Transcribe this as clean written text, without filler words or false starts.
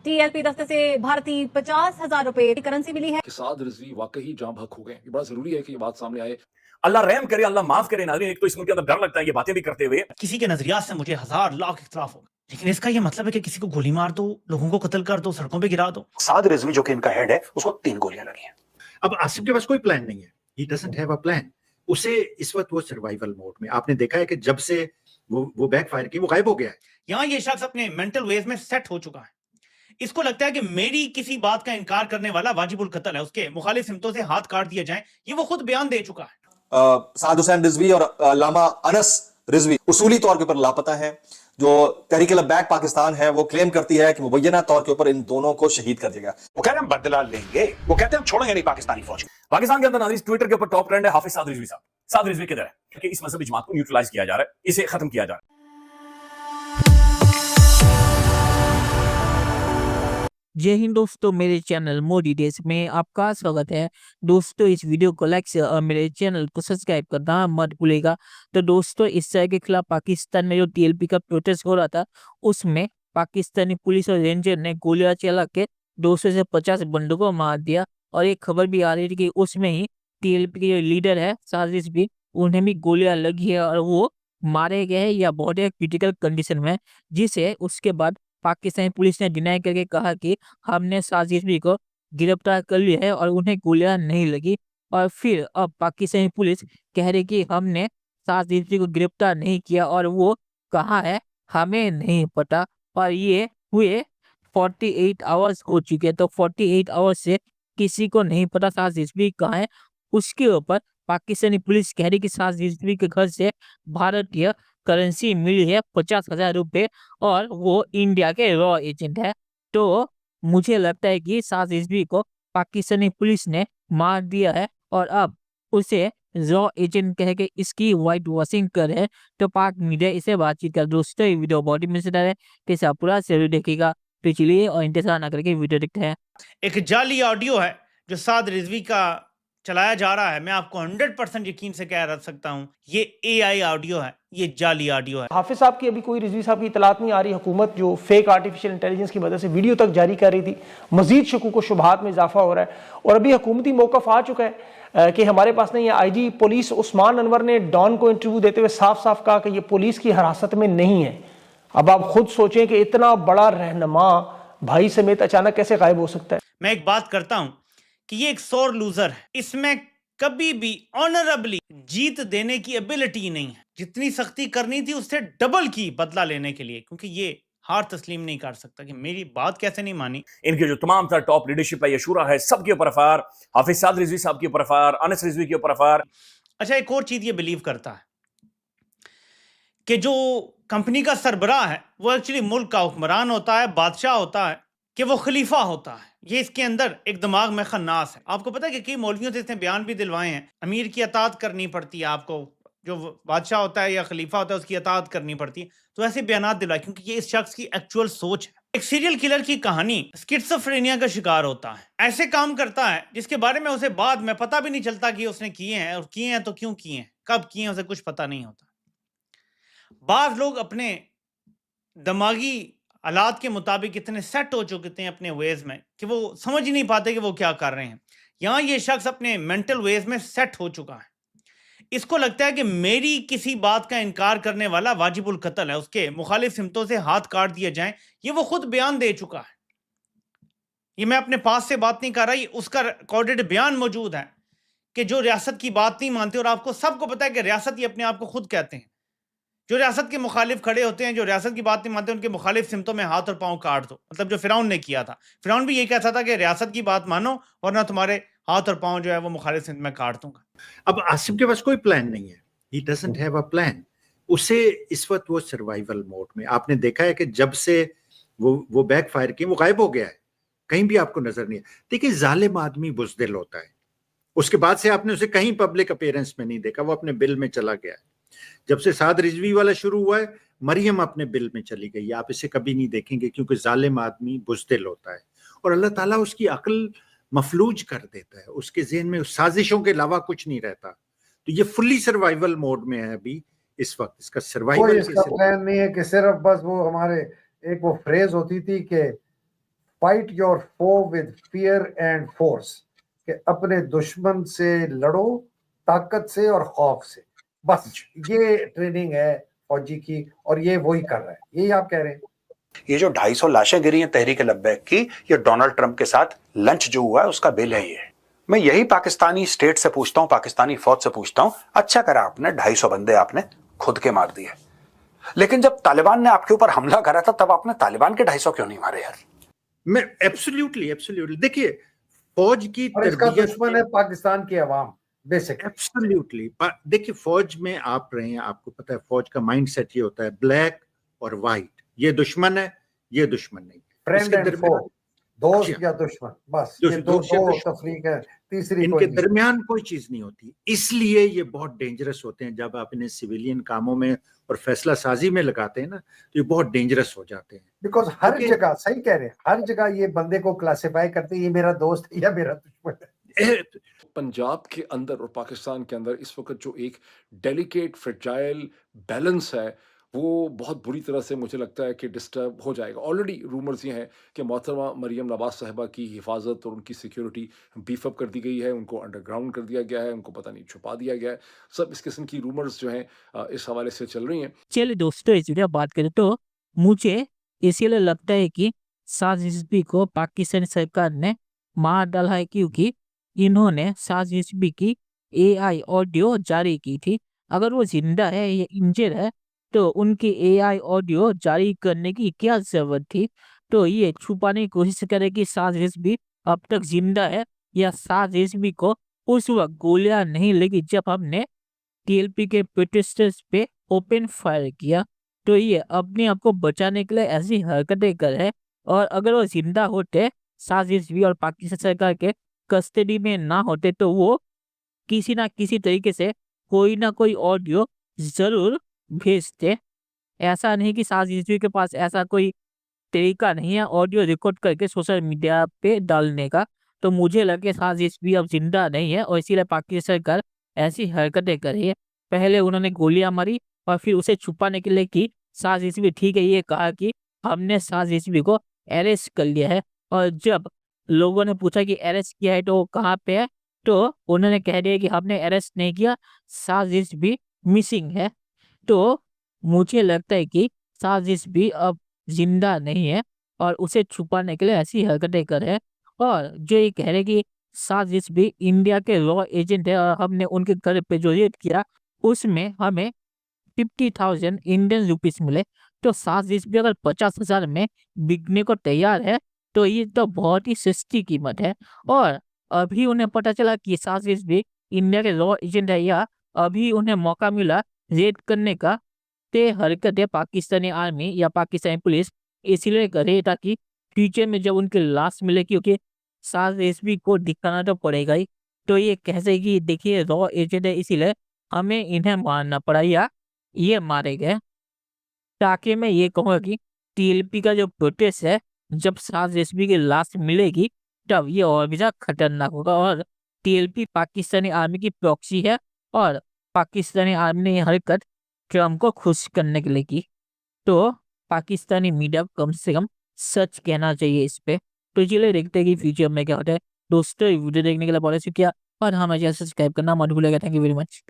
TLP दस्ते से भारतीय 50,000 रुपए की करेंसी मिली है। साद रिजवी वाकई जाँ बहक हो गए। ये बड़ा जरूरी है कि ये बात सामने आए। अल्लाह रहम करे, अल्लाह माफ करे। नाज़रीन, एक तो इस मुल्क के अंदर डर लगता है ये बातें भी करते हुए। किसी के नजरियात से मुझे हजार लाख इख्तलाफ हो, लेकिन इसका ये मतलब है कि किसी को गोली मार दो, लोगों को कत्ल कर दो, सड़कों पे गिरा दो। साद रिजवी जो कि इनका हेड है, उसको 3 गोलियां लगी हैं। अब आसिफ के पास कोई प्लान नहीं है, he doesn't have a plan. उसे इस वक्त वो सर्वाइवल मोड में, आपने देखा है कि जब से वो बैकफायर की, वो गायब हो गया है। यहाँ ये शख्स अपने मेंटल वेज में सेट हो चुका है। इसको लगता है कि मेरी किसी बात का इनकार करने वाला वाजिबुल कत्ल है, उसके मुखालिफ सिमतों से हाथ काट दिया जाए। ये वो खुद बयान दे चुका है। साद हुसैन रिजवी और अल्लामा अनस रिजवी उसूली तौर के ऊपर लापता है। जो तहरीक लब्बैक पाकिस्तान है वो क्लेम करती है कि मुबैना तौर के ऊपर इन दोनों को शहीद कर देगा। वो कहते हैं हम बदला लेंगे, वो कहते हैं हम छोड़ेंगे नहीं पाकिस्तानी फौज। पाकिस्तान के अंदर नाज़रीन ट्विटर के ऊपर टॉप ट्रेंड है हाफिज साद रिजवी साहब। साद रिजवी किधर है? क्योंकि इस मजहबी जमात को न्यूट्रलाइज किया जा रहा है, इसे खत्म किया जा रहा है। जय हिंद दोस्तों, मेरे चैनल मोदी देश में आपका स्वागत है। दोस्तों, इस वीडियो को लाइक से और मेरे चैनल को सब्सक्राइब करना मत भूलेगा। तो दोस्तों, इस तरह के खिलाफ पाकिस्तान में जो टीएलपी का प्रोटेस्ट हो रहा था, उसमें पाकिस्तानी पुलिस और रेंजर ने गोलियां चला के 200 से 50 बंदूकों को मार दिया। और एक खबर भी आ रही थी कि उसमें ही टीएलपी के जो लीडर है साजिश भी, उन्हें भी गोलियां लगी है और वो मारे गए हैं या बहुत क्रिटिकल कंडीशन में, जिसे उसके बाद पाकिस्तानी पुलिस ने डिनाई करके कहा कि हमने साजिशी को गिरफ्तार कर लिया है और उन्हें गोलियां नहीं लगी। और फिर अब पाकिस्तानी पुलिस कह रही कि हमने साजिशी को गिरफ्तार नहीं किया और वो कहाँ है हमें नहीं पता। और ये हुए 48 आवर्स हो चुके हैं, तो 48 आवर्स से किसी को नहीं पता साजिशी कहाँ है। उसके ऊपर पाकिस्तानी पुलिस कह रही कि साजिशी के घर से भारतीय करेंसी मिली है 50,000 रुपये और वो इंडिया के रॉ एजेंट है। तो मुझे लगता है कि साद रिजवी को पाकिस्तानी पुलिस ने मार दिया है और अब उसे रॉ एजेंट कह के इसकी वाइट वॉशिंग कर है। तो पाक मीडिया इसे बातचीत कर। दोस्तों, ये वीडियो बहुत ही मजेदार है, तो आप पूरा जरूर देखिएगा। तो चलिए और इंतजार ना करके वीडियो देखते हैं। एक जाली ऑडियो है जो साद रिजवी का चलाया जा रहा है। मैं आपको 100% यकीन से कह सकता हूँ, ये एआई ऑडियो है, ये जाली ऑडियो है। हाफिज साहब की अभी कोई रिजवी साहब की इतलात नहीं आ रही। हुकूमत जो फेक आर्टिफिशियल इंटेलिजेंस की मदद से वीडियो तक जारी कर रही थी, मजीद शकूक व शुबहात में इजाफा हो रहा है। और अभी हुकूमती मौक़िफ़ आ चुका है कि हमारे पास नहीं है। आईजी पुलिस उस्मान अनवर ने डॉन को इंटरव्यू देते हुए साफ साफ कहा कि ये पुलिस की हिरासत में नहीं है। अब आप खुद सोचें कि इतना बड़ा रहनुमा भाई समेत अचानक कैसे गायब हो सकता है। मैं एक बात करता हूं कि ये एक सौर लूजर है। इसमें कभी भी ऑनरेबली जीत देने की एबिलिटी नहीं है। जितनी सख्ती करनी थी उससे डबल की बदला लेने के लिए, क्योंकि ये हार तस्लीम नहीं कर सकता कि मेरी बात कैसे नहीं मानी। इनके जो तमाम तरह टॉप लीडरशिप है, ये शूरा है, सबके ऊपर एफआईआर, हाफिज साद रिजवी साहब के ऊपर एफआईआर, अनस रिजवी के ऊपर एफआईआर। अच्छा, एक और चीज ये बिलीव करता है कि जो कंपनी का सरबराह है वो एक्चुअली मुल्क का हुक्मरान होता है, बादशाह होता है, कि वो खलीफा होता है। ये इसके अंदर एक दिमाग में खन्नास है। आपको पता है कि कई मौलवियों से इसने बयान भी दिलवाए हैं, अमीर की अतात करनी पड़ती है आपको, जो बादशाह होता है या खलीफा होता है उसकी अतात करनी पड़ती है। तो ऐसे बयान दिलवाए क्योंकि ये इस शख्स की एक्चुअल सोच है। एक सीरियल किलर की कहानी स्किज़ोफ्रेनिया का शिकार होता है, ऐसे काम करता है जिसके बारे में उसे बाद में पता भी नहीं चलता कि उसने किए हैं, और किए हैं तो क्यों किए हैं, कब किए हैं, उसे कुछ पता नहीं होता। बाज लोग अपने दिमागी हालात के मुताबिक इतने सेट हो चुके हैं अपने वेज में कि वो समझ ही नहीं पाते कि वो क्या कर रहे हैं। यहाँ ये शख्स अपने मेंटल वेज में सेट हो चुका है। इसको लगता है कि मेरी किसी बात का इनकार करने वाला वाजिबुल कत्ल है, उसके मुखालिफ सिमतों से हाथ काट दिए जाएं। ये वो खुद बयान दे चुका है। ये मैं अपने पास से बात नहीं कर रहा, ये उसका रिकॉर्डेड बयान मौजूद है कि जो रियासत की बात नहीं मानते, और आपको सबको पता है कि रियासत ये अपने आप को खुद कहते हैं, जो रियासत के मुखालिफ खड़े होते हैं, जो रियासत की बात नहीं मानते, उनके मुखालिफ सिमतों में हाथ और पांव काट दो। मतलब जो फिरौन ने किया था, फिरौन भी यही कहता था कि रियासत की बात मानो और ना तुम्हारे हाथ और पांव जो है वो मुखालिफ सिमत में काट दूंगा। अब आसिफ के पास कोई प्लान नहीं है, he doesn't have a plan. उसे इस वक्त वो सर्वाइवल मोड में, आपने देखा है कि जब से वो बैकफायर की, वो गायब हो गया है, कहीं भी आपको नजर नहीं है। देखिए, जालिम आदमी बुज़दिल होता है। उसके बाद से आपने उसे कहीं पब्लिक अपीयरेंस में नहीं देखा, वो अपने बिल में चला गया है। जब से साद रिजवी वाला शुरू हुआ है, मरियम अपने बिल में चली गई है, आप इसे कभी नहीं देखेंगे, क्योंकि जालिम आदमी बुज़दिल होता है और अल्लाह ताला उसकी अक्ल मफलूज कर देता है। उसके ज़हन में साजिशों के अलावा कुछ नहीं रहता। तो ये फुल्ली सर्वाइवल मोड में है अभी इस वक्त। इसका सर्वाइवल इसका प्लान नहीं है कि सिर्फ बस वो हमारे एक वो फ्रेज होती थी कि fight your foe with fear and force, कि अपने दुश्मन से लड़ो ताकत से और खौफ से। बस ये ट्रेनिंग है फौजी की, और ये वही कर रहा है। यही आप कह रहे हैं? ये जो 250 लाशें गिरी हैं तहरीक लब्बैक की, ये डोनाल्ड ट्रंप के साथ लंच जो हुआ है उसका बिल है ये। मैं यही पाकिस्तानी स्टेट से पूछता हूं, पाकिस्तानी फौज से पूछता हूं, अच्छा करा आपने 250 बंदे आपने खुद के मार दिए, लेकिन जब तालिबान ने आपके ऊपर हमला करा था तब आपने तालिबान के 250 क्यों नहीं मारे यार? मैं एब्सोल्युटली देखिए, फौज की और इसका तरबियत दुश्मन है पाकिस्तान की आवाम बेसिक। एब्सोल्युटली। देखिए, फौज में आप रहे हैं, आपको पता है फौज का माइंड सेट ये होता है ब्लैक और वाइट, ये दुश्मन है, ये दुश्मन नहीं। फ्रेंड इसके एंड दरमियान फो, दोस्त या दुश्मन, बस ये दो तफरीक है, तीसरी इनके कोई नहीं। दरमियान कोई चीज नहीं होती। इसलिए ये बहुत डेंजरस होते हैं। जब आप इन्हें सिविलियन कामों में और फैसला साजी में लगाते हैं ना, तो ये बहुत डेंजरस हो जाते हैं। बिकॉज हर क्योंकि- जगह, सही कह रहे हैं, हर जगह ये बंदे को क्लासिफाई करते हैं, ये मेरा दोस्त है या मेरा दुश्मन है। पंजाब के अंदर और पाकिस्तान के अंदर इस वक्त जो एक डेलिकेट फ्रेजाइल बैलेंस है, वो बहुत बुरी तरह से मुझे लगता है कि डिस्टर्ब हो जाएगा। ऑलरेडी रूमर्स ये हैं कि मोहतरमा मरियम नवाज साहिबा की हिफाजत और उनकी सिक्योरिटी बीफ अप कर दी गई है, उनको अंडरग्राउंड कर दिया गया है, उनको पता नहीं छुपा दिया गया है। सब इस किस्म की रूमर्स जो हैं इस हवाले से चल रही हैं। चलिए दोस्तों, इस वीडियो बात करें तो मुझे इसीलिए लगता है कि साज रिजवी को पाकिस्तानी सरकार ने मार डाला है, क्योंकि इन्होंने साज रिजवी की AI ऑडियो जारी की थी। अगर वो जिंदा है या इंजर है तो उनकी AI ऑडियो जारी करने की क्या जरूरत थी? तो ये छुपाने की कोशिश करे कि साज रिजवी अब तक जिंदा है, या साज रिजवी को उस वक्त गोलियां नहीं लगी जब हमने TLP के प्रोटेस्टर्स पे ओपन फायर किया। तो ये अपने आप को बचाने के लिए ऐसी हरकतें कर रहे हैं। और अगर वो जिंदा होते, साज रिजवी और पाकिस्तान सरकार के कस्टडी में ना होते, तो वो किसी ना किसी तरीके से कोई ना कोई ऑडियो जरूर भेजते। ऐसा नहीं कि साज रिजवी के पास ऐसा कोई तरीका नहीं है ऑडियो रिकॉर्ड करके सोशल मीडिया पे डालने का। तो मुझे लगे साज रिजवी अब जिंदा नहीं है, और इसीलिए पाकिस्तान सरकार ऐसी हरकतें कर रही है। पहले उन्होंने गोलियां मारी और फिर उसे छुपाने के लिए कि साज रिजवी ठीक है, ये कहा कि हमने साज रिजवी को अरेस्ट कर लिया है। और जब लोगों ने पूछा कि अरेस्ट किया है तो वो कहाँ पे है, तो उन्होंने कह दिया कि हमने अरेस्ट नहीं किया, साज रिजवी मिसिंग है। तो मुझे लगता है कि साज रिजवी अब जिंदा नहीं है, और उसे छुपाने के लिए ऐसी हरकतें कर रहे हैं। और जो ये कह रहे कि साज रिजवी इंडिया के रॉ एजेंट है, और हमने उनके घर पे जो रेड किया उसमें हमें 50,000 इंडियन रुपीस मिले। तो साज रिजवी अगर 50,000 में बिकने को तैयार है, तो ये तो बहुत ही सस्ती कीमत है। और अभी उन्हें पता चला कि साज रिजवी इंडिया के रॉ एजेंट है, या अभी उन्हें मौका मिला रेड करने का, ते हरकत है पाकिस्तानी आर्मी या पाकिस्तानी पुलिस इसलिए करे ताकि फ्यूचर में जब उनकी लाश मिले, क्योंकि साज रिजवी को दिखाना तो पड़ेगा ही। तो ये कैसे कि देखिए रॉ एजेंट है, इसीलिए हमें इन्हें मारना पड़ा या ये मारे गए। ताकि मैं ये कहूँगा कि TLP का जो प्रोटेस्ट है, जब साज रिजवी की लाश मिलेगी तब ये और भी ज्यादा खतरनाक होगा। और TLP पाकिस्तानी आर्मी की प्रॉक्सी है, और पाकिस्तानी आर्मी ने ये हरकत ट्रम्प को खुश करने के लिए की। तो पाकिस्तानी मीडिया को कम से कम सच कहना चाहिए इस पे। तो चलिए देखते हैं कि फ्यूचर में क्या होता है। दोस्तों वीडियो देखने के लिए बहुत शुक्रिया, और हमें सब्सक्राइब करना मत भूलिएगा। Thank you very much.